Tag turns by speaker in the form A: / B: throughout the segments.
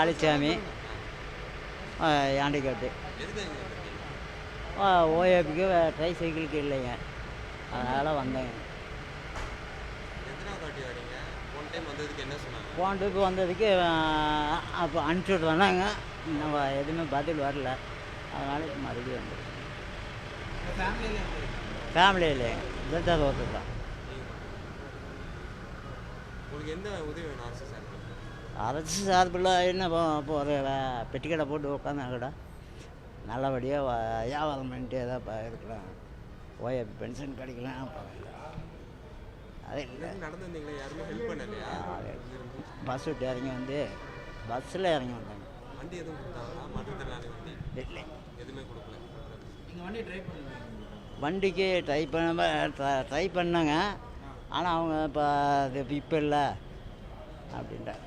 A: Kalisamy handicapped. ஓஏபிக்கு try சைக்கிளுக்கு இல்லைங்க, அதனால் வந்தேங்க. போன ட்ரிப்பு வந்ததுக்கு அப்போ அனுப்பிச்சி விட்றானாங்க, நம்ம எதுவுமே பதில் வரல, அதனால் இப்போ மறுபடியும் வந்து ஃபேமிலி இல்லைங்க, ஜெட்டாத ஒருத்தர் தான். அரசு சார்பில் என்ன இப்போ ஒரு பெட்டி கடை போட்டு உட்காந்தா கூட நல்லபடியாக வியாபாரம் பண்ணிட்டு ஏதாவது இருக்கலாம், ஓஏபி பென்ஷன் கிடைக்கலாம். அதே பஸ் விட்டு இறங்கி வந்து பஸ்ஸில் இறங்கி வந்தாங்க. வண்டிக்கு ட்ரை பண்ணாங்க, ஆனால் அவங்க இப்போ இல்லை அப்படின்ட்டாங்க.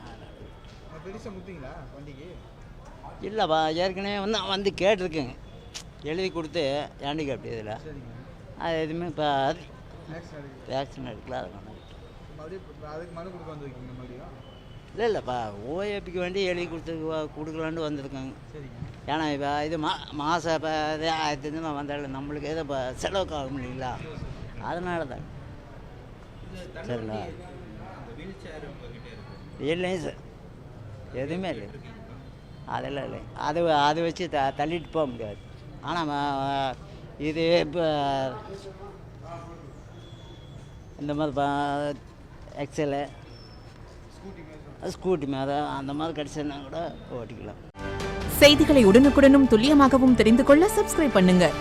A: இல்லைப்பா, ஏற்கனவே வந்து கேட்டிருக்கேங்க, எழுதி கொடுத்து ஹேண்டிகேப்டு இதில் அது எதுவுமே இப்போ வேக்சின் எடுக்கல. இல்லைப்பா, ஓஏபிக்கு வேண்டி எழுதி கொடுக்கலான்னு வந்திருக்காங்க. ஏன்னா இப்போ இது மாதம் இப்போ 1500 வந்தாலும் நம்மளுக்கு எதோ இப்போ செலவுக்கு ஆகும் இல்லைங்களா, அதனால தான். சரிங்களா, இல்லைங்க சார், எதுவுமே இல்லை, அதெல்லாம் இல்லை. அது வச்சு தள்ளிட்டு போக முடியாது. ஆனால் இது இப்போ இந்த மாதிரி எக்ஸலு ஸ்கூட்டி மேலே அந்த மாதிரி கிடச்சதுன்னா கூட ஓட்டிக்கலாம்.
B: செய்திகளை உடனுக்குடனும் துல்லியமாகவும் தெரிந்து கொள்ள சப்ஸ்கிரைப் பண்ணுங்கள்.